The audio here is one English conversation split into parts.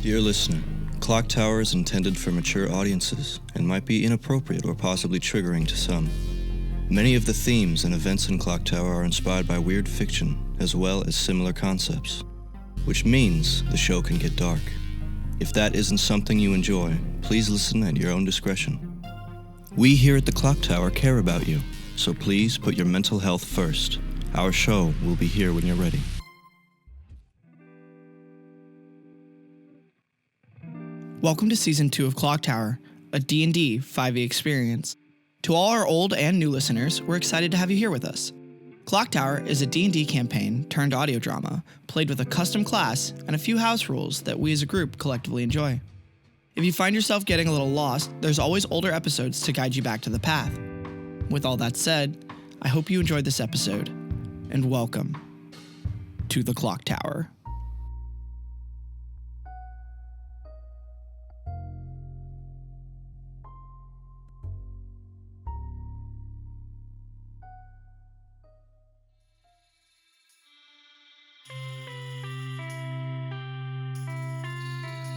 Dear listener, ClockTower is intended for mature audiences and might be inappropriate or possibly triggering to some. Many of the themes and events in ClockTower are inspired by weird fiction as well as similar concepts, which means the show can get dark. If that isn't something you enjoy, please listen at your own discretion. We here at the ClockTower care about you, so please put your mental health first. Our show will be here when you're ready. Welcome to Season 2 of ClockTower, a D&D 5e experience. To all our old and new listeners, we're excited to have you here with us. ClockTower is a D&D campaign turned audio drama, played with a custom class and a few house rules that we as a group collectively enjoy. If you find yourself getting a little lost, there's always older episodes to guide you back to the path. With all that said, I hope you enjoyed this episode, and welcome to the ClockTower.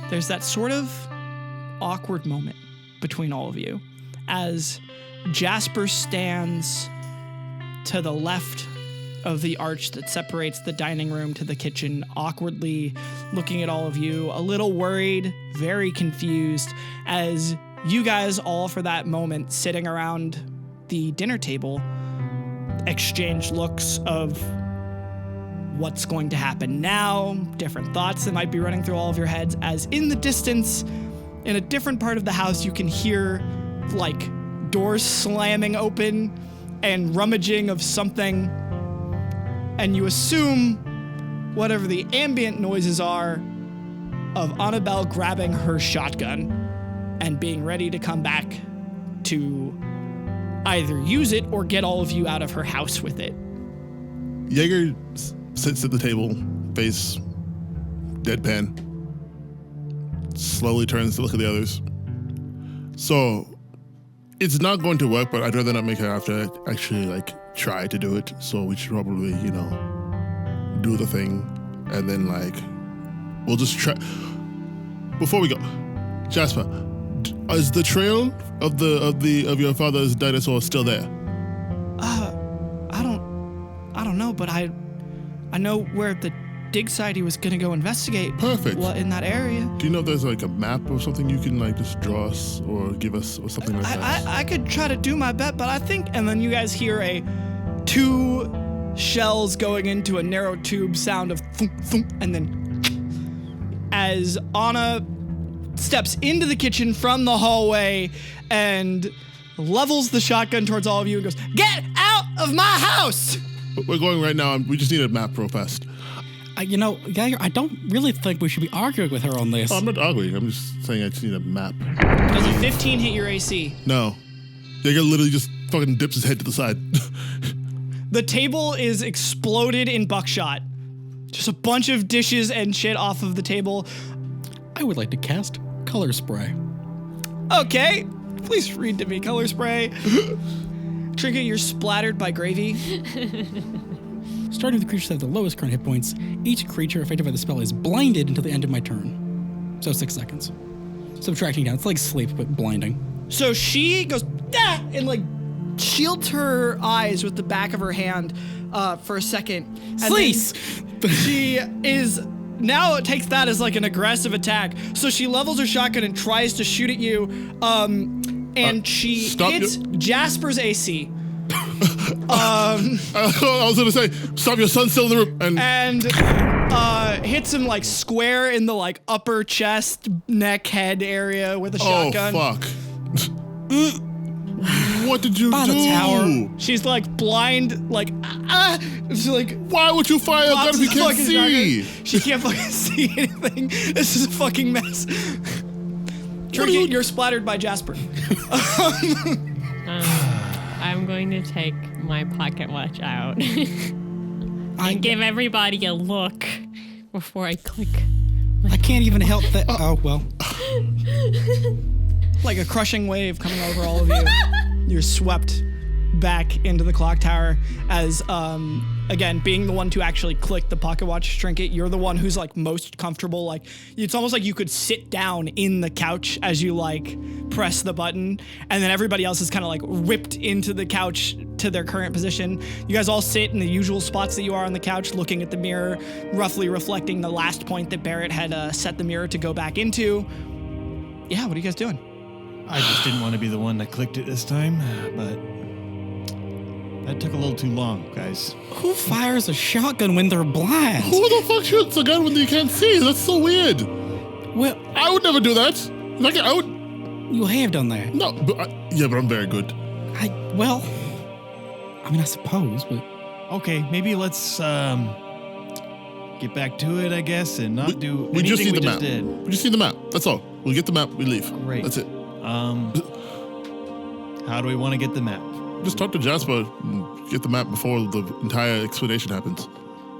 There's that sort of awkward moment between all of you as Jasper stands to the left of the arch that separates the dining room to the kitchen, awkwardly looking at all of you, a little worried, very confused, as you guys all for that moment sitting around the dinner table exchange looks of what's going to happen now, different thoughts that might be running through all of your heads, as in the distance, in a different part of the house, you can hear, like, doors slamming open and rummaging of something, and you assume whatever the ambient noises are of Annabelle grabbing her shotgun and being ready to come back to either use it or get all of you out of her house with it. Jaeger sits at the table, face deadpan, slowly turns to look at the others. So, it's not going to work, but I'd rather not make her have to actually, try to do it. So we should probably, do the thing, and then, we'll just try. Before we go, Jasper, is the trail of your father's dinosaur still there? I don't know, but I know where the dig site he was gonna go investigate. Perfect. What in that area? Do you know if there's a map or something you can just draw us or give us or something like that? I could try to do my best, but I think, and then you guys hear two shells going into a narrow tube sound of thunk, thunk, and then as Anna steps into the kitchen from the hallway and levels the shotgun towards all of you and goes, "Get out of my house!" We're going right now, and we just need a map real fast. Jaeger, I don't really think we should be arguing with her on this. Oh, I'm not arguing. I'm just saying I just need a map. Does a 15 hit your AC? No. Jaeger literally just fucking dips his head to the side. The table is exploded in buckshot. Just a bunch of dishes and shit off of the table. I would like to cast color spray. Okay. Please read to me, color spray. Trinket, you're splattered by gravy. Starting with the creatures that have the lowest current hit points, each creature affected by the spell is blinded until the end of my turn. So 6 seconds. Subtracting down. It's like sleep, but blinding. So she goes, "Ah!" and shields her eyes with the back of her hand for a second. Sleaze! She is now takes that as an aggressive attack. So she levels her shotgun and tries to shoot at you. And she hits Jasper's AC. I was gonna say, stop, your son's still in the room. And hits him square in the upper chest, neck, head area with a shotgun. Oh, fuck. What did you do? The tower. She's blind, She's why would you fire a gun if you can't see? She can't fucking see anything. This is a fucking mess. Trinket, you're splattered by Jasper. I'm going to take my pocket watch out and give everybody a look before I click. I can't even help that. Oh, well. Like a crushing wave coming over all of you. You're swept back into the clock tower as again, being the one to actually click the pocket watch trinket, you're the one who's like most comfortable. Like it's almost like you could sit down in the couch as you like press the button, and then everybody else is kind of like whipped into the couch to their current position. You guys all sit in the usual spots that you are on the couch, looking at the mirror, roughly reflecting the last point that Barrett had set the mirror to go back into. Yeah, what are you guys doing? I just didn't want to be the one that clicked it this time, but that took a little too long, guys. Who fires a shotgun when they're blind? Who the fuck shoots a gun when you can't see? That's so weird. Well, I would never do that. Like, I would. you have done that. No, but but I'm very good. I suppose, but Okay, maybe let's get back to it, I guess, and not do We just anything need the we map. did. We just need the map. That's all. We'll get the map. We leave. Great. That's it. How do we want to get the map? Just talk to Jasper and get the map before the entire explanation happens.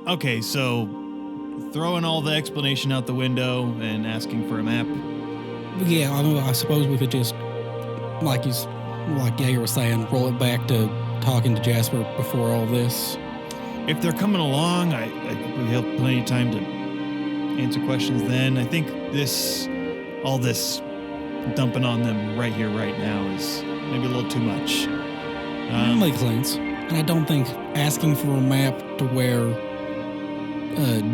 Okay, so throwing all the explanation out the window and asking for a map. yeah, I suppose we could just, like Jaeger was saying, roll it back to talking to Jasper before all this. If they're coming along, I think we have plenty of time to answer questions then. I think all this dumping on them right here, right now is maybe a little too much. Makes sense. And I don't think asking for a map to where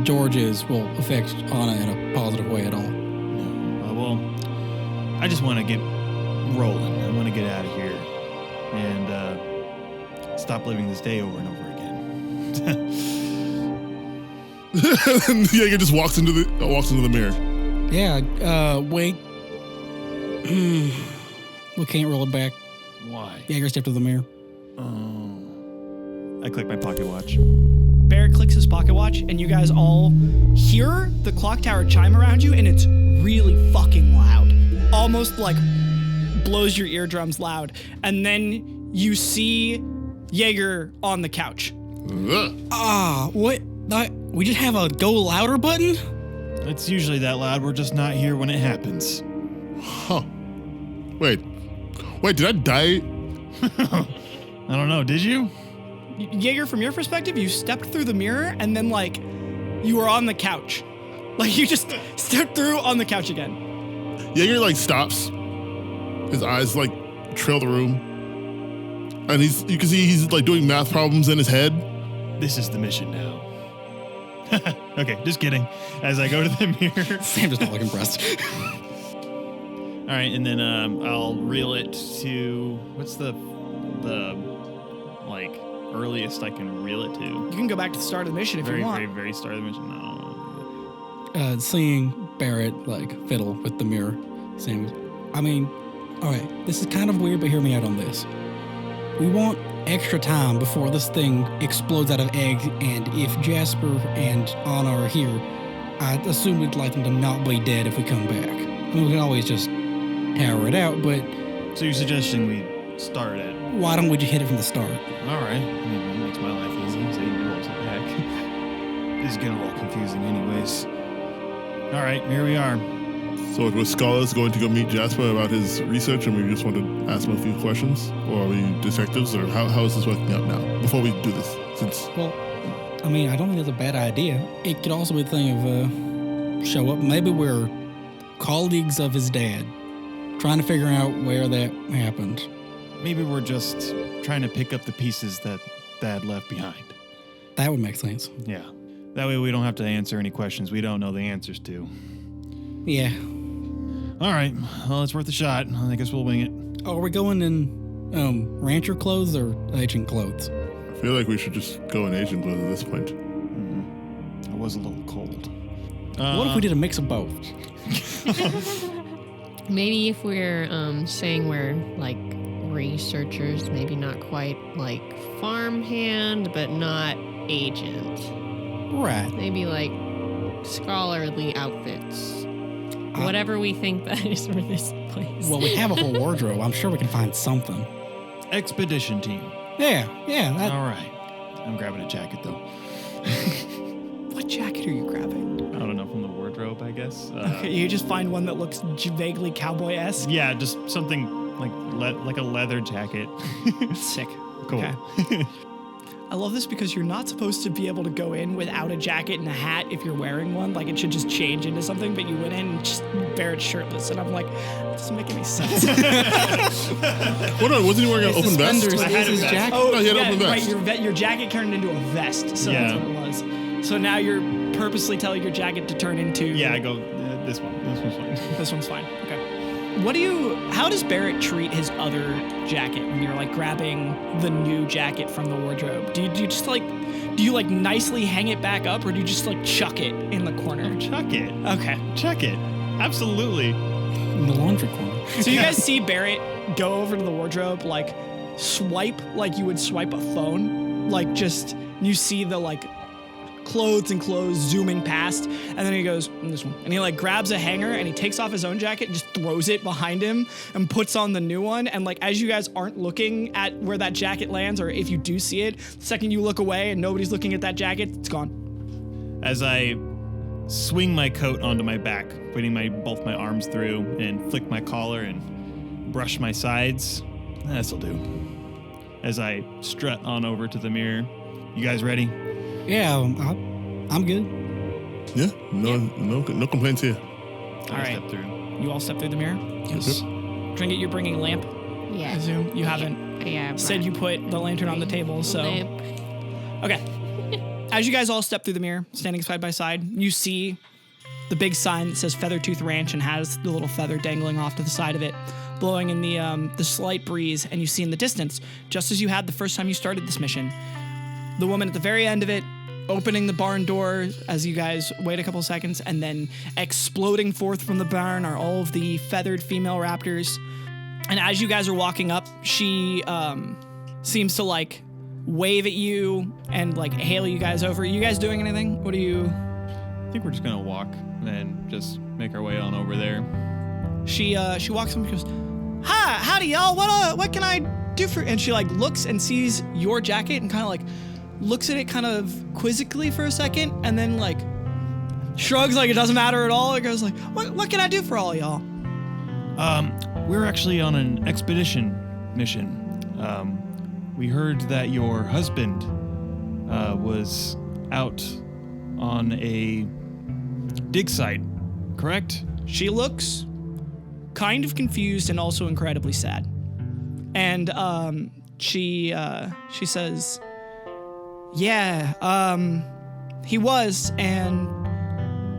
George is will affect Anna in a positive way at all. Well, I just want to get rolling. I want to get out of here and stop living this day over and over again. And Jaeger just walks into the mirror. Yeah, wait. We can't roll it back. Why? Jaeger stepped to the mirror. I click my pocket watch. Barrett clicks his pocket watch, and you guys all hear the clock tower chime around you, and it's really fucking loud. Almost like blows your eardrums loud. And then you see Jaeger on the couch. Ugh. What? We just have a go louder button? It's usually that loud. We're just not here when it happens. Huh. Wait, did I die? I don't know. Did you? Jaeger, from your perspective, you stepped through the mirror, and then, like, you were on the couch. Like, you just stepped through on the couch again. Jaeger, like, stops. His eyes, like, trail the room. And you can see he's, like, doing math problems in his head. This is the mission now. Okay, just kidding. As I go to the mirror. Sam does not look impressed. All right, and then I'll reel it to what's the like earliest I can reel it to? You can go back to the start of the mission if you want. Very start of the mission. No. Seeing Barrett like fiddle with the mirror, Sam goes, all right, this is kind of weird, but hear me out on this. We want extra time before this thing explodes out of eggs, and if Jasper and Anna are here, I assume we'd like them to not be dead if we come back. I mean, we can always just power it out, but... So you're suggesting we start at... Why don't we just hit it from the start? All right. I mean, it makes my life easy, so you rolls it back. This is getting a little confusing anyways. All right, here we are. So was Scholars going to go meet Jasper about his research and we just want to ask him a few questions? Or are we detectives? Or how is this working out now? Before we do this, since... Well, I mean, I don't think that's a bad idea. It could also be a thing of show up. Maybe we're colleagues of his dad, trying to figure out where that happened. Maybe we're just trying to pick up the pieces that Dad left behind. That would make sense. Yeah. That way we don't have to answer any questions we don't know the answers to. Yeah. All right. Well, it's worth a shot. I guess we'll wing it. Oh, are we going in rancher clothes or agent clothes? I feel like we should just go in agent clothes at this point. I was a little cold. What if we did a mix of both? Maybe if we're saying we're like researchers, maybe not quite like farmhand, but not agent. Right. Maybe like scholarly outfits. Whatever we think that is for this place. Well, we have a whole wardrobe. I'm sure we can find something. Expedition team. Yeah. All right. I'm grabbing a jacket, though. What jacket are you grabbing? I don't know, from the wardrobe, I guess. Okay, you just find one that looks vaguely cowboy-esque. Yeah, just something like a leather jacket. Sick. Cool. Okay. I love this because you're not supposed to be able to go in without a jacket and a hat if you're wearing one. Like, it should just change into something, but you went in and just Barrett's shirtless. And I'm like, that doesn't make any sense. Hold on, wasn't he wearing an open vest? Suspenders is his jacket. Oh, he had an open vest. Right, your jacket turned into a vest. So that's what it was. So now you're purposely telling your jacket to turn into... Yeah, I go, this one. This one's fine. This one's fine. Okay. How does Barrett treat his other jacket when you're like grabbing the new jacket from the wardrobe? Do you just like, nicely hang it back up, or do you just like chuck it in the corner? Chuck it. Okay. Chuck it. Absolutely. In the laundry corner. So you guys see Barrett go over to the wardrobe, like swipe like you would swipe a phone, like just you see the like clothes zooming past, and then he goes, this one, and he like grabs a hanger and he takes off his own jacket and just throws it behind him and puts on the new one. And like, as you guys aren't looking at where that jacket lands, or if you do see it, the second you look away and nobody's looking at that jacket, it's gone. As I swing my coat onto my back, putting both my arms through, and flick my collar and brush my sides, this'll do. As I strut on over to the mirror. You guys ready? Yeah, I'm good. Yeah, no complaints here. All right. Step through. You all step through the mirror? Yes. Trinket, you're bringing a lamp, I Yeah. assume? You haven't Yeah. said you put the lantern on the table, so... Okay. As you guys all step through the mirror, standing side by side, you see the big sign that says Feathertooth Ranch and has the little feather dangling off to the side of it, blowing in the slight breeze, and you see in the distance, just as you had the first time you started this mission, the woman at the very end of it, opening the barn door as you guys wait a couple seconds, and then exploding forth from the barn are all of the feathered female raptors. And as you guys are walking up, she seems to like wave at you and like hail you guys over. Are you guys doing anything? What are you... I think we're just gonna walk and just make our way on over there. She walks up and goes, "Hi, howdy y'all. What can I do for?" And she like looks and sees your jacket and kind of like looks at it kind of quizzically for a second, and then like shrugs like it doesn't matter at all. It goes like, "What can I do for all y'all?" We're actually on an expedition mission. We heard that your husband was out on a dig site, correct? She looks kind of confused and also incredibly sad. And she says, "Yeah, he was, and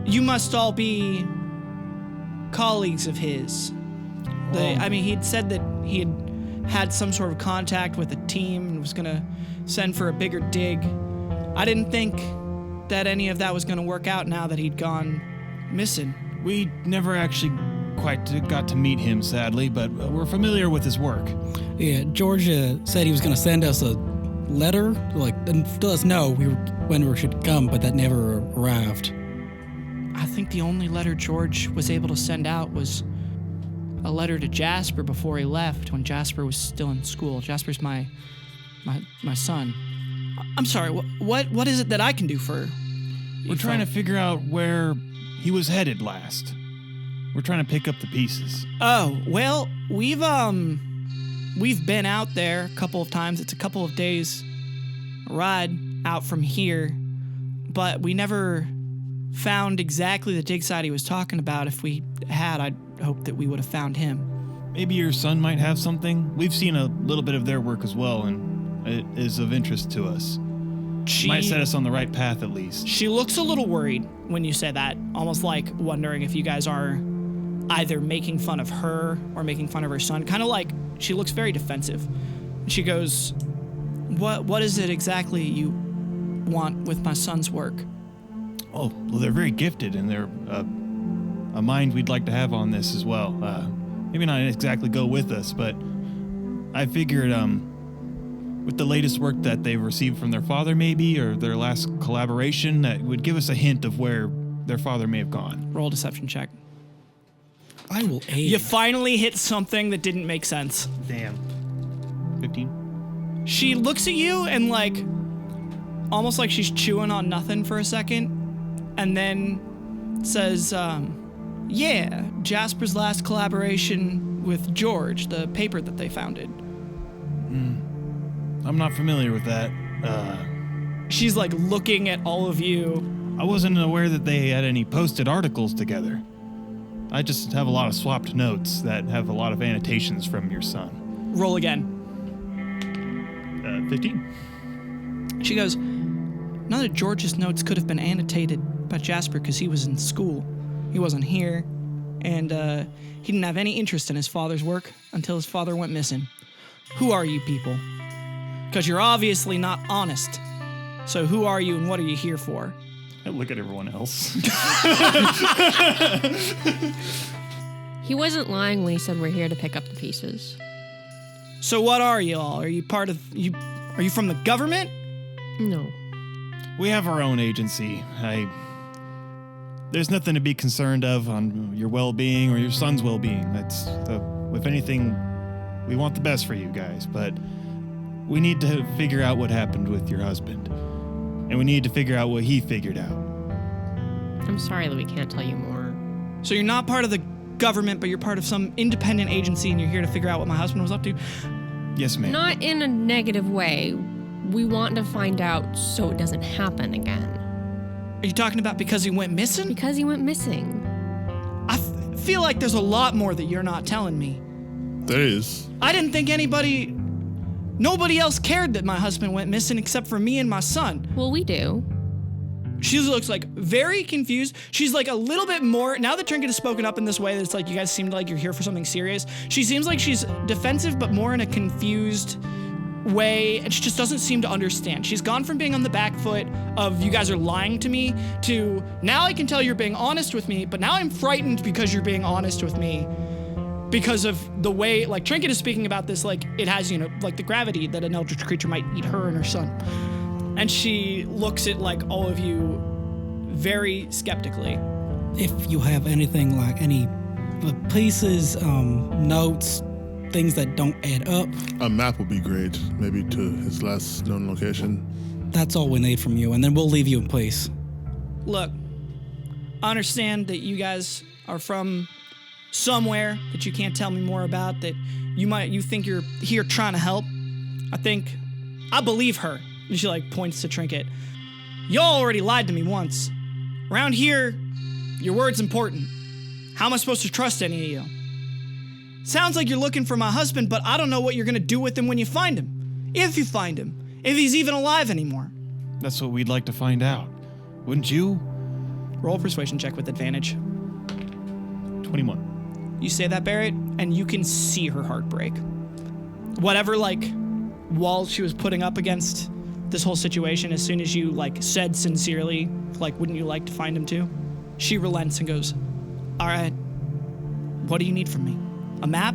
you must all be colleagues of his." I mean, he'd said that he had some sort of contact with a team and was gonna send for a bigger dig. I didn't think that any of that was gonna work out now that he'd gone missing. We never actually quite got to meet him, sadly, but we're familiar with his work. Yeah, Georgia said he was going to send us a letter, like, and let us know when we should come, but that never arrived. I think the only letter George was able to send out was a letter to Jasper before he left, when Jasper was still in school. Jasper's my son. I'm sorry, what is it that I can do for you? We're trying to figure out where he was headed last. We're trying to pick up the pieces. Oh, well, we've been out there a couple of times. It's a couple of days ride out from here, but we never found exactly the dig site he was talking about. If we had, I'd hope that we would have found him. Maybe your son might have something. We've seen a little bit of their work as well, and it is of interest to us. Might set us on the right path at least. She looks a little worried when you say that, almost like wondering if you guys are either making fun of her or making fun of her son. Kind of like she looks very defensive. She goes, What is it exactly you want with my son's work?" Oh, well, they're very gifted, and they're a mind we'd like to have on this as well. Maybe not exactly go with us, but I figured with the latest work that they've received from their father, maybe, or their last collaboration, that would give us a hint of where their father may have gone. Roll a deception check. I will aid. You finally hit something that didn't make sense. Damn. 15? She looks at you and like, almost like she's chewing on nothing for a second, and then says, "Yeah, Jasper's last collaboration with George, the paper that they founded." I'm not familiar with that. She's like looking at all of you. I wasn't aware that they had any posted articles together. I just have a lot of swapped notes that have a lot of annotations from your son. Roll again. 15. She goes, none of George's notes could have been annotated by Jasper because he was in school. He wasn't here, and he didn't have any interest in his father's work until his father went missing. Who are you people? Because you're obviously not honest. So who are you and what are you here for? I look at everyone else. He wasn't lying when he said we're here to pick up the pieces. So what are you all? Are you part of Are you from the government? No. We have our own agency. There's nothing to be concerned of on your well-being or your son's well-being. If anything, we want the best for you guys, but we need to figure out what happened with your husband. And we need to figure out what he figured out. I'm sorry that we can't tell you more. So you're not part of the government, but you're part of some independent agency and you're here to figure out what my husband was up to? Yes, ma'am. Not in a negative way. We want to find out so it doesn't happen again. Are you talking about because he went missing? Because he went missing. I feel like there's a lot more that you're not telling me. There is. I didn't think nobody else cared that my husband went missing except for me and my son. Well, we do. She looks like very confused. She's like a little bit more, now that Trinket has spoken up in this way, that it's like you guys seem like you're here for something serious. She seems like she's defensive, but more in a confused way, and she just doesn't seem to understand. She's gone from being on the back foot of you guys are lying to me to now I can tell you're being honest with me, but now I'm frightened because you're being honest with me because of the way, like Trinket is speaking about this, like it has, like the gravity that an eldritch creature might eat her and her son. And she looks at like all of you very skeptically. If you have anything like any pieces, notes, things that don't add up. A map would be great, maybe to his last known location. That's all we need from you, and then we'll leave you in peace. Look, I understand that you guys are from somewhere that you can't tell me more about, that you think you're here trying to help. I believe her. And she like points to Trinket. Y'all already lied to me once. Around here, your word's important. How am I supposed to trust any of you? Sounds like you're looking for my husband, but I don't know what you're gonna do with him when you find him. If you find him. If he's even alive anymore. That's what we'd like to find out. Wouldn't you? Roll a persuasion check with advantage. 21. You say that, Barrett, and you can see her heart break. Whatever, like, wall she was putting up against this whole situation, as soon as you, like, said sincerely, like, wouldn't you like to find him too? She relents and goes, all right, what do you need from me? A map?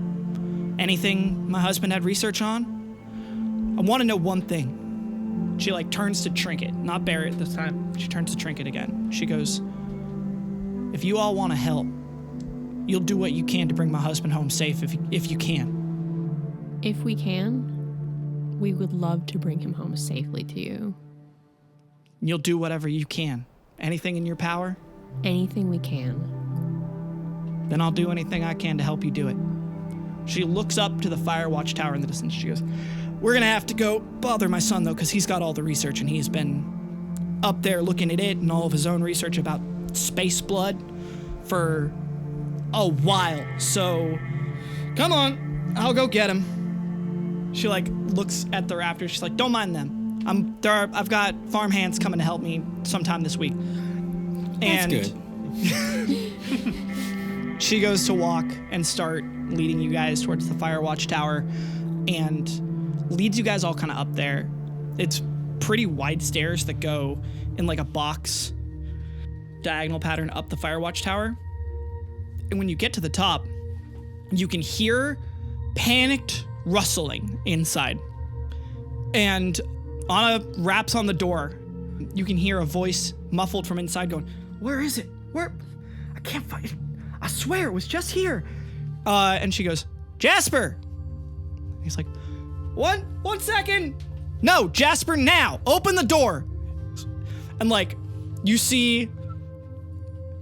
Anything my husband had research on? I want to know one thing. She, like, turns to Trinket, not Barrett this time. She turns to Trinket again. She goes, if you all want to help, you'll do what you can to bring my husband home safe if you can. If we can, we would love to bring him home safely to you. You'll do whatever you can. Anything in your power? Anything we can. Then I'll do anything I can to help you do it. She looks up to the fire watch tower in the distance. She goes, we're going to have to go bother my son, though, because he's got all the research, and he's been up there looking at it and all of his own research about space blood for a while. So, come on, I'll go get him. She, like, looks at the raptors. She's like, don't mind them. I've got farm hands coming to help me sometime this week. And That's good. She goes to walk and start leading you guys towards the fire watch tower and leads you guys all kind of up there. It's pretty wide stairs that go in like a box diagonal pattern up the fire watch tower. And when you get to the top, you can hear panicked rustling inside. And Anna raps on the door. You can hear a voice muffled from inside going, where is it? Where? I can't find it. I swear it was just here. And she goes, Jasper. He's like, one second. No, Jasper, now. Open the door. And like, you see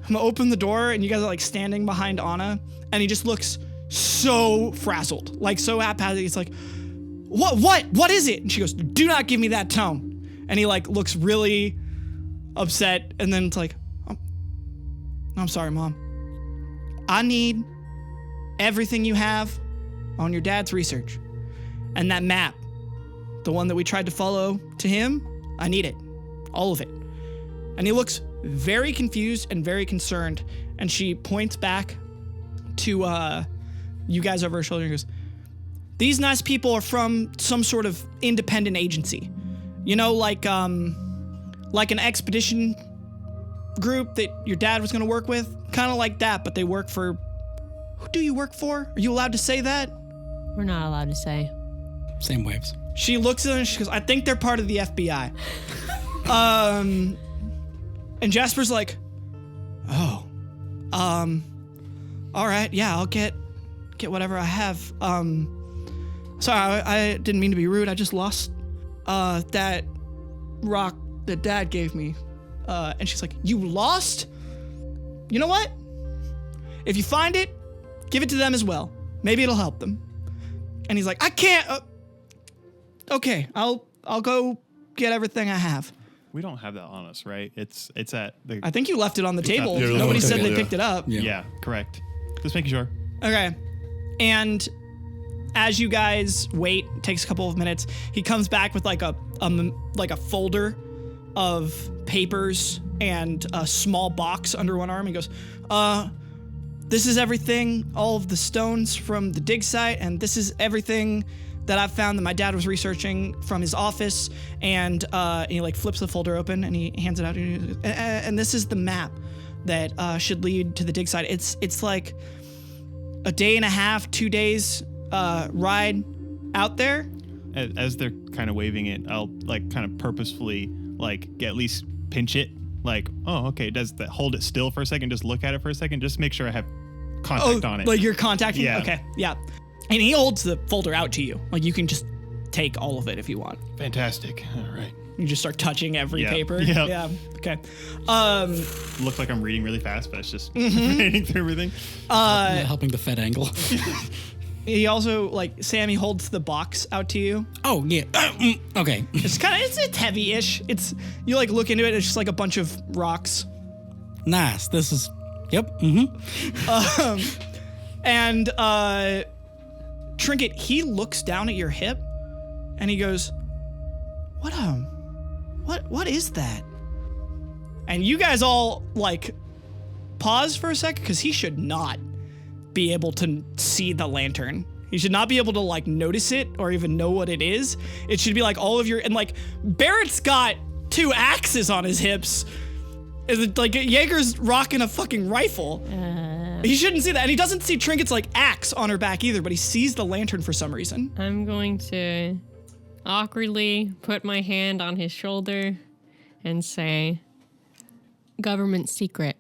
him open the door and you guys are like standing behind Anna and he just looks so frazzled, like so haphazard. He's like, what is it? And she goes, do not give me that tone. And he like looks really upset, and then it's like, oh, I'm sorry, Mom. I need everything you have on your dad's research. And that map, the one that we tried to follow to him, I need it. All of it. And he looks very confused and very concerned. And she points back to you guys over her shoulder and goes, these nice people are from some sort of independent agency. You know, like an expedition group that your dad was going to work with. Kind of like that, but they work for... Who do you work for? Are you allowed to say that? We're not allowed to say. Same waves. She looks at him and she goes, I think they're part of the FBI. And Jasper's like, oh, all right, yeah, I'll get whatever I have. Sorry, I didn't mean to be rude. I just lost that rock that Dad gave me. And she's like, you lost? You know what? If you find it, give it to them as well. Maybe it'll help them. And he's like, I can't. Okay, I'll go get everything I have. We don't have that on us, right? It's at the... I think you left it on the table. Yeah, Nobody on the said table, they picked it up. Yeah, correct. Just making sure. Okay. And as you guys wait, it takes a couple of minutes, he comes back with like a folder of papers and a small box under one arm. He goes, this is everything, all of the stones from the dig site, and this is everything that I've found that my dad was researching from his office. And he like flips the folder open and he hands it out. And this is the map that should lead to the dig site. It's like a day and a half, 2 days ride out there. As they're kind of waving it, I'll like kind of purposefully like at least pinch it. Like, oh, okay, does that hold it still for a second? Just look at it for a second. Just make sure I have contact on it. Like you're contacting? Yeah. Okay, yeah. And he holds the folder out to you. Like you can just take all of it if you want. Fantastic. All right. You just start touching every Yeah. paper. Yep. Yeah. Okay. Look like I'm reading really fast, but it's just reading through everything. Helping the Fed angle. He also like Sammy holds the box out to you. Oh yeah. Okay. It's kind of it's heavy-ish. It's you like look into it. It's just like a bunch of rocks. Nice. This is. Yep. Mm-hmm. And Trinket, he looks down at your hip, and he goes, What is that? And you guys all like pause for a second because he should not be able to see the lantern. He should not be able to like notice it or even know what it is. It should be like all of your, and like Barrett's got 2 axes on his hips. Like Jaeger's rocking a fucking rifle. He shouldn't see that. And he doesn't see Trinket's like axe on her back either, but he sees the lantern for some reason. I'm going to awkwardly put my hand on his shoulder and say, government secret.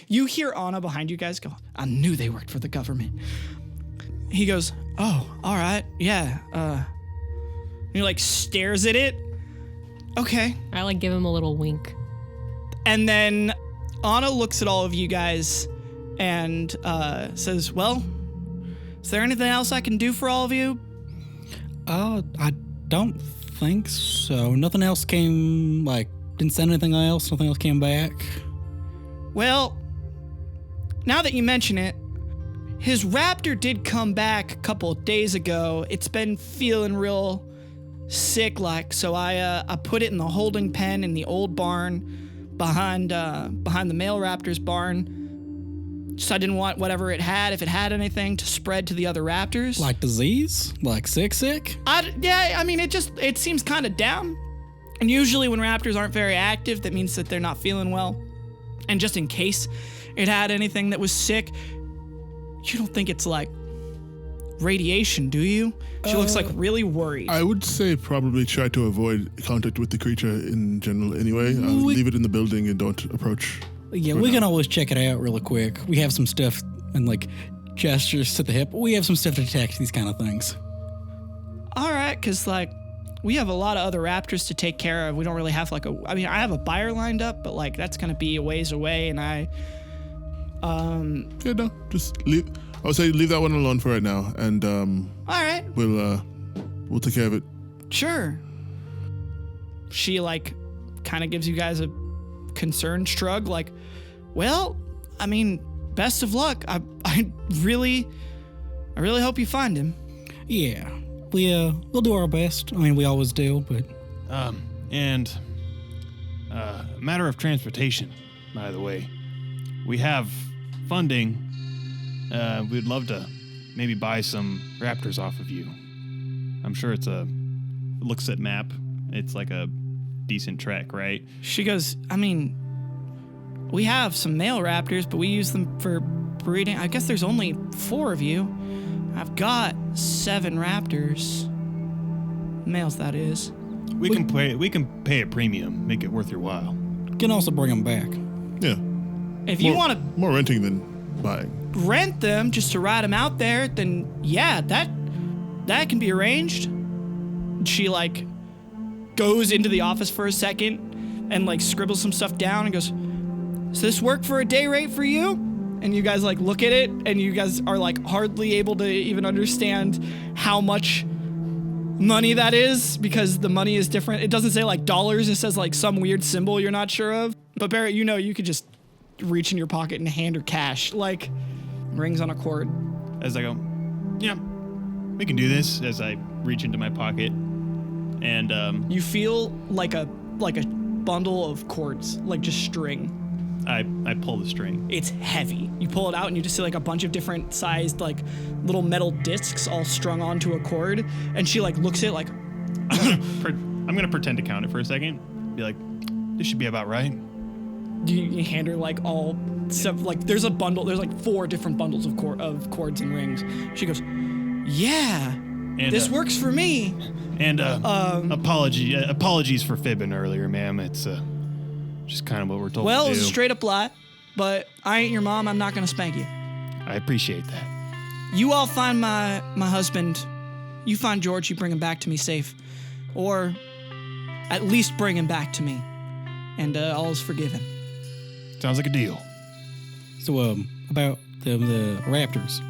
You hear Anna behind you guys go, I knew they worked for the government. He goes, oh, all right, yeah. And he like stares at it. Okay. I like give him a little wink. And then Anna looks at all of you guys and says, well, is there anything else I can do for all of you? I don't think so. Nothing else came, didn't send anything else. Nothing else came back. Well, now that you mention it, his raptor did come back a couple of days ago. It's been feeling real sick so I put it in the holding pen in the old barn behind the male raptor's barn. Just I didn't want whatever it had, if it had anything, to spread to the other raptors. Like disease? Like sick? It seems kind of down. And usually when raptors aren't very active, that means that they're not feeling well. And just in case it had anything that was sick, you don't think it's like radiation, do you? She looks like really worried. I would say probably try to avoid contact with the creature in general anyway. Leave it in the building and don't approach. Yeah, we can always check it out really quick. We have some stuff and gestures to the hip. We have some stuff to detect these kind of things. All right, because we have a lot of other raptors to take care of. We don't really have I have a buyer lined up, but that's going to be a ways away. And Yeah, no, just leave. I would say leave that one alone for right now. And all right, we'll take care of it. sure. she like kind of gives you guys a concerned shrug, like, well, I mean, best of luck. I really hope you find him. Yeah, we'll do our best. I mean, we always do, but and matter of transportation, by the way, we have funding. We'd love to maybe buy some raptors off of you. I'm sure looks at map. It's like a decent trek, right? She goes, I mean, we have some male raptors, but we use them for breeding. I guess there's only 4 of you. I've got 7 raptors. Males, that is. We can pay a premium, make it worth your while. can also bring them back. Yeah. If you want to more renting than buying. Rent them just to ride them out there, then yeah, that can be arranged. She like goes into the office for a second and like scribbles some stuff down and goes, "Does this work for a day rate for you?" And you guys like look at it and you guys are like hardly able to even understand how much money that is because the money is different. It doesn't say like dollars, it says like some weird symbol you're not sure of. But Barrett, you know, you could just reach in your pocket and hand her cash, like rings on a cord. As I go, yeah, we can do this. As I reach into my pocket, and you feel like a bundle of cords, like just string. I pull the string. It's heavy. You pull it out and you just see like a bunch of different sized like little metal discs all strung onto a cord. And she like looks at it like, I'm gonna pretend to count it for a second. Be like, this should be about right. You hand her like all stuff. Like there's a bundle. There's like 4 different bundles of cords and rings. She goes, yeah, and, this works for me. And apologies for fibbing earlier, ma'am. It's just kind of what we're told Well, to do. it's a straight up lie, but I ain't your mom. I'm not gonna spank you. I appreciate that. You all find my husband. You find George. You bring him back to me safe, or at least bring him back to me, and all is forgiven. Sounds like a deal. So, about the raptors.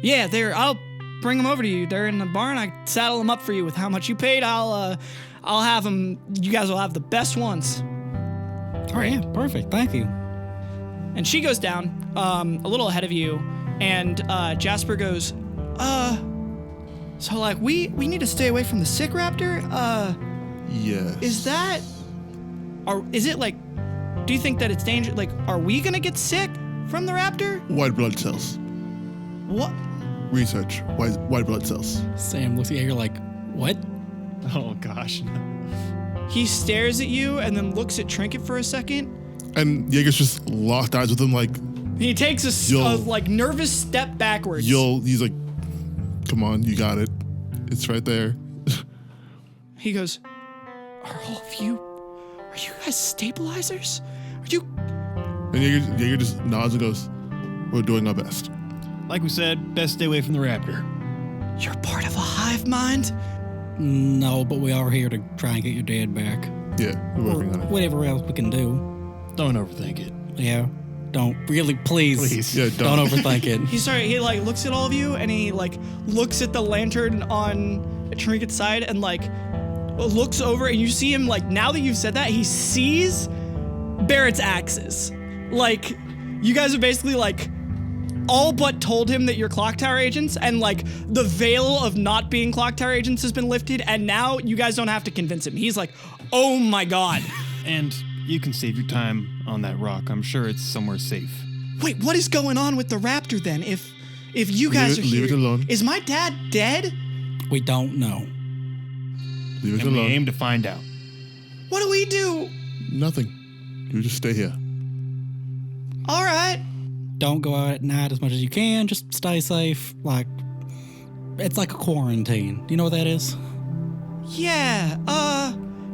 Yeah, I'll bring them over to you. They're in the barn. I saddle them up for you with how much you paid. I'll have them. You guys will have the best ones. All right, yeah, perfect. Thank you. And she goes down a little ahead of you, and Jasper goes, so like we need to stay away from the sick raptor. Yes. Is it like? Do you think that it's dangerous? Like, are we gonna get sick from the raptor? White blood cells. What? Research. White blood cells. Sam looks at you like, what? Oh gosh. He stares at you and then looks at Trinket for a second. And Jaeger's just locked eyes with him like... He takes a like nervous step backwards. He's like, come on, you got it. It's right there. He goes, are you guys stabilizers? Are you... And Jaeger just nods and goes, we're doing our best. Like we said, best stay away from the raptor. You're part of a hive mind? No, but we are here to try and get your dad back. Yeah, we're working on it. Whatever else we can do. Don't overthink it. Yeah. Don't. Really, please. Yeah, don't overthink it. He like looks at all of you and he like looks at the lantern on Trinket's side and like looks over and you see him like, now that you've said that, he sees Barrett's axes. Like, you guys are basically like all but told him that you're ClockTower agents, and like the veil of not being ClockTower agents has been lifted, and now you guys don't have to convince him. He's like, oh my god. And you can save your time on that rock. I'm sure it's somewhere safe. Wait, what is going on with the raptor then? If you guys are here, leave it alone. Is my dad dead? We don't know. Leave it And we alone. aim to find out. What do we do? Nothing. You just stay here. All right. Don't go out at night as much as you can. Just stay safe. Like, it's like a quarantine. Do you know what that is? Yeah.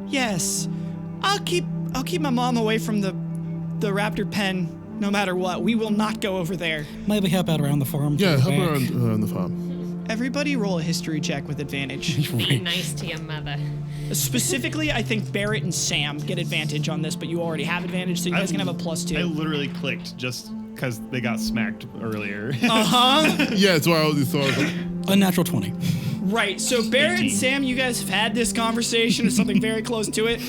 Yes. I'll keep my mom away from the raptor pen no matter what. We will not go over there. Maybe help out around the farm. Yeah, help back. around the farm. Everybody roll a history check with advantage. Be nice to your mother. Specifically, I think Barrett and Sam get advantage on this, but you already have advantage, so you guys can have a +2. I literally clicked just because they got smacked earlier. Uh-huh. Yeah, it's why I was like, A natural 20. Right. So Barrett and Sam, you guys have had this conversation or something very close to it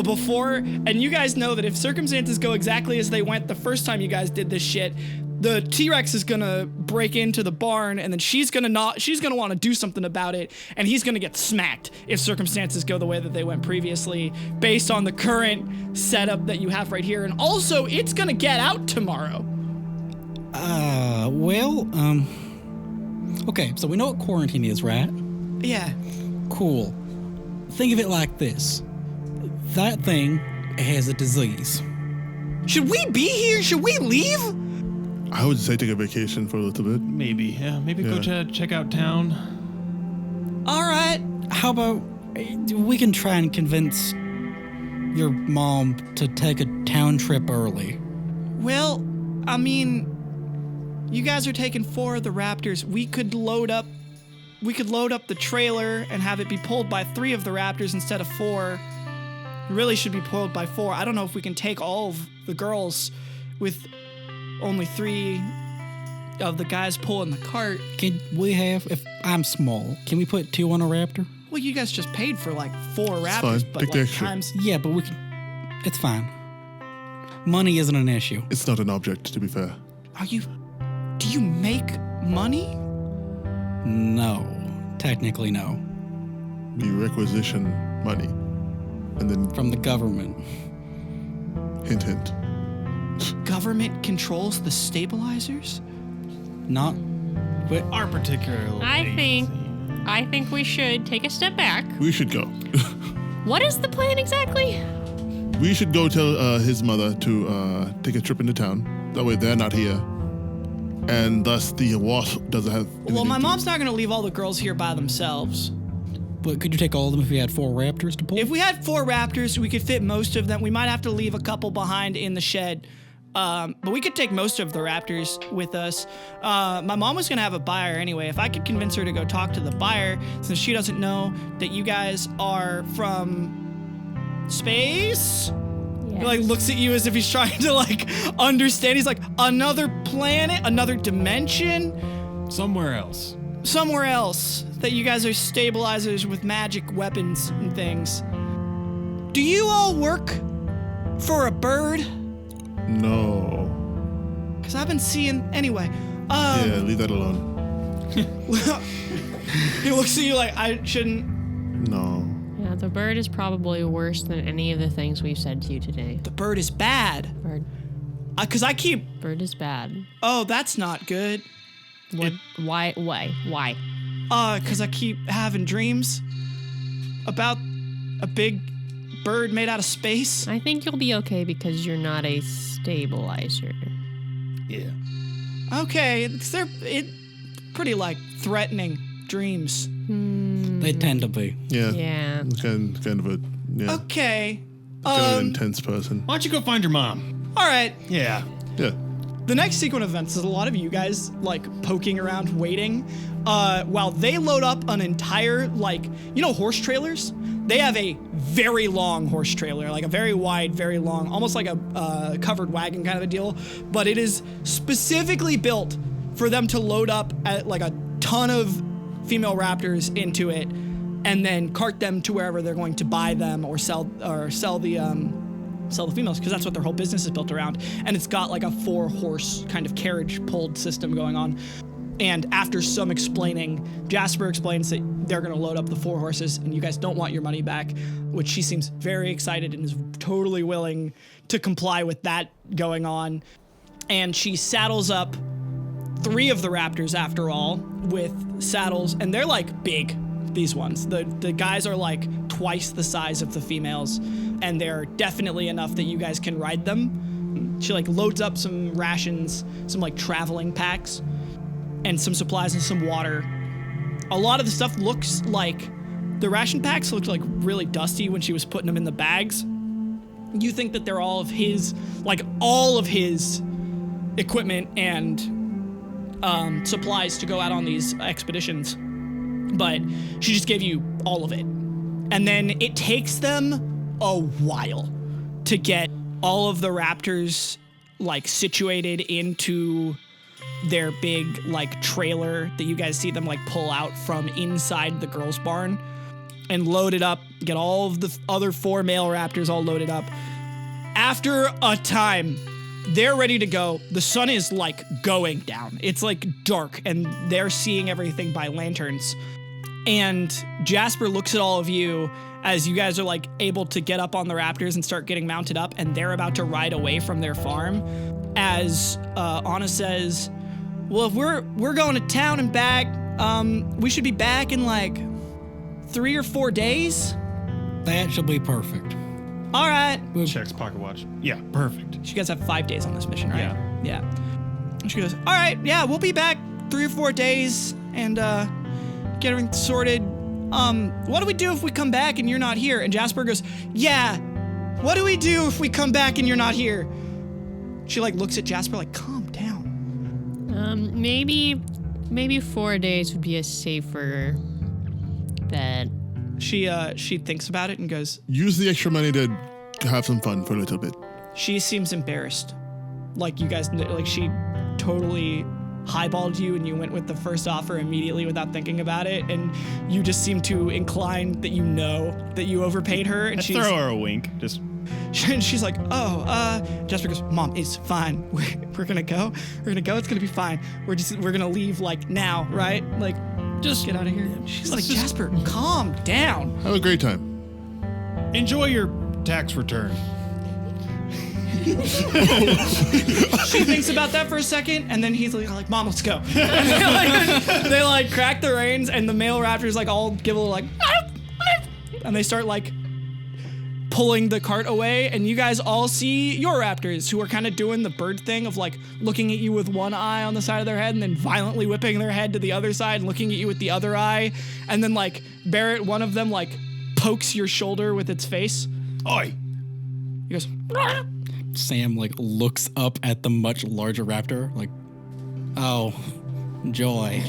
before, and you guys know that if circumstances go exactly as they went the first time you guys did this shit, the T-Rex is gonna break into the barn, and then she's gonna want to do something about it, and he's gonna get smacked if circumstances go the way that they went previously, based on the current setup that you have right here. And also, it's gonna get out tomorrow. Okay, so we know what quarantine is, right? Yeah. Cool. Think of it like this. That thing has a disease. Should we be here? Should we leave? I would say take a vacation for a little bit. Maybe, yeah. Maybe go to check out town. All right. How about we can try and convince your mom to take a town trip early? Well, I mean, you guys are taking 4 of the Raptors. We could load up the trailer and have it be pulled by 3 of the Raptors instead of 4. It really should be pulled by 4. I don't know if we can take all of the girls with only 3 of the guys pulling the cart. Can we have, if I'm small, can we put 2 on a Raptor? Well, you guys just paid for like 4 Raptors, fine. but Take the like extra. times. Yeah, but we can, it's fine. Money isn't an issue. It's not an object, to be fair. Do you make money? No, technically no. We requisition money. And then, From the government. hint, hint. Government controls the stabilizers? Not, but Our particular I think we should take a step back. We should go. What is the plan exactly? We should go tell his mother to take a trip into town. That way they're not here. And thus the wasp doesn't have Well, my anything to- mom's not going to leave all the girls here by themselves. but could you take all of them if you had 4 Raptors to pull? If we had 4 Raptors, we could fit most of them. We might have to leave a couple behind in the shed. But we could take most of the Raptors with us. My mom was going to have a buyer anyway. If I could convince her to go talk to the buyer, since she doesn't know that you guys are from space. Yes. He like looks at you as if he's trying to like understand. He's like, another planet, another dimension, Somewhere else. somewhere else. That you guys are stabilizers with magic weapons and things. Do you all work for a bird? No. Because I've been seeing anyway. Yeah, leave that alone. He looks at you like I shouldn't. No. Yeah, the bird is probably worse than any of the things we've said to you today. The bird is bad. Because I keep. Bird is bad. Oh, that's not good. What? Why? Because I keep having dreams about a big bird made out of space. I think you'll be okay because you're not a stabilizer. Yeah. Okay, they're pretty like threatening dreams. They tend to be. Yeah. Yeah. Kind of a Okay. kind of an intense person. Why don't you go find your mom? All right. Yeah. Yeah. The next sequence of events is a lot of you guys like poking around waiting while they load up an entire horse trailers. They have a very long horse trailer, like a very wide, very long, almost like a covered wagon kind of a deal. But it is specifically built for them to load up like a ton of female raptors into it, and then cart them to wherever they're going to buy them or sell the females, because that's what their whole business is built around. And it's got like a 4-horse kind of carriage pulled system going on. And after some explaining, Jasper explains that they're going to load up the 4 horses and you guys don't want your money back, which she seems very excited and is totally willing to comply with that going on. And she saddles up 3 of the raptors after all with saddles, and they're like big, these ones. The guys are like twice the size of the females, and they're definitely enough that you guys can ride them. She like loads up some rations, some like traveling packs, and some supplies and some water. A lot of the stuff looks like, the ration packs looked like really dusty when she was putting them in the bags. You think that they're all of his equipment and supplies to go out on these expeditions. But she just gave you all of it. And then it takes them a while to get all of the raptors like situated into their big like trailer that you guys see them like pull out from inside the girls' barn and load it up, get all of the other 4 male raptors all loaded up. After a time, they're ready to go. The sun is like going down. It's like dark and they're seeing everything by lanterns. And Jasper looks at all of you as you guys are like able to get up on the raptors and start getting mounted up, and they're about to ride away from their farm. As Anna says, well, if we're going to town and back, we should be back in like 3 or 4 days. That should be perfect. All right. Checks pocket watch. Yeah, perfect. You guys have 5 days on this mission, right? Yeah. Yeah. And she goes, all right, yeah, we'll be back 3 or 4 days and get everything sorted. What do we do if we come back and you're not here? And Jasper goes, yeah, what do we do if we come back and you're not here? She like looks at Jasper like, calm down. Maybe 4 days would be a safer bet. She thinks about it and goes, Use the extra money to have some fun for a little bit. she seems embarrassed. Like you guys, like she totally highballed you and you went with the first offer immediately without thinking about it, and you just seem to incline that you know that you overpaid her, and she's Throw her a wink. Just she's like, Jasper goes, Mom, it's fine. We're gonna go. We're gonna go. It's gonna be fine. We're gonna leave like now, right? Like, just get out of here. She's like, Jasper, calm down. Have a great time. enjoy your tax return. She thinks about that for a second, and then he's like, Mom, let's go. And they like crack the reins, and the male raptors like all give a little like, and they start like pulling the cart away, and you guys all see your raptors who are kind of doing the bird thing of like looking at you with one eye on the side of their head and then violently whipping their head to the other side and looking at you with the other eye, and then like Barrett, one of them like pokes your shoulder with its face. Oi! He goes, Sam like looks up at the much larger raptor, like, oh, joy.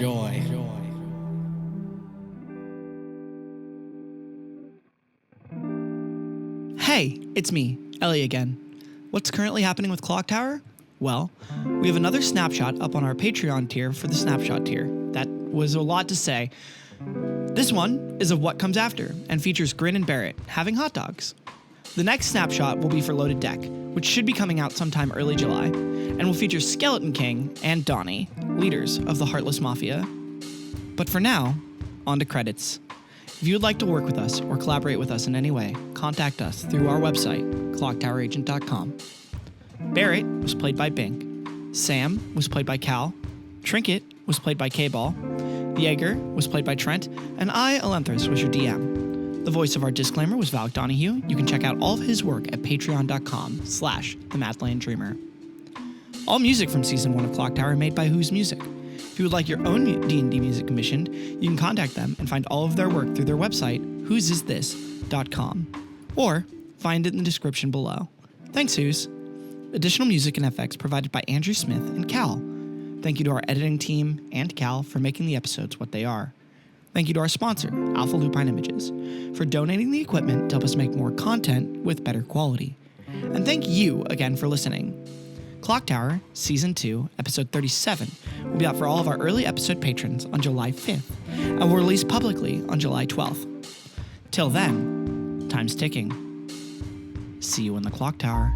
Hey, it's me, Ellie again. What's currently happening with ClockTower? Well, we have another snapshot up on our Patreon tier for the snapshot tier. That was a lot to say. This one is of what comes after and features Grin and Barrett having hot dogs. The next snapshot will be for Loaded Deck, which should be coming out sometime early July, and will feature Skeleton King and Donnie, leaders of the Heartless Mafia. But for now, on to credits. If you would like to work with us or collaborate with us in any way, contact us through our website, ClockTowerAgent.com. Barrett was played by Bink. Sam was played by Cal. Trinket was played by Kball. Jaeger was played by Trent. And I, Ellinthris, was your DM. The voice of our disclaimer was Valak Donahue. You can check out all of his work at patreon.com/theMadlandDreamer. All music from Season 1 of ClockTower made by Who's Music. If you would like your own D&D music commissioned, you can contact them and find all of their work through their website, whosisthis.com, or find it in the description below. Thanks, Who's. Additional music and effects provided by Andrew Smith and Cal. Thank you to our editing team and Cal for making the episodes what they are. Thank you to our sponsor, Alpha Lupine Images, for donating the equipment to help us make more content with better quality. And thank you again for listening. ClockTower Season 2, Episode 37, will be out for all of our early episode patrons on July 5th, and will release publicly on July 12th. Till then, time's ticking. See you in the Clock Tower.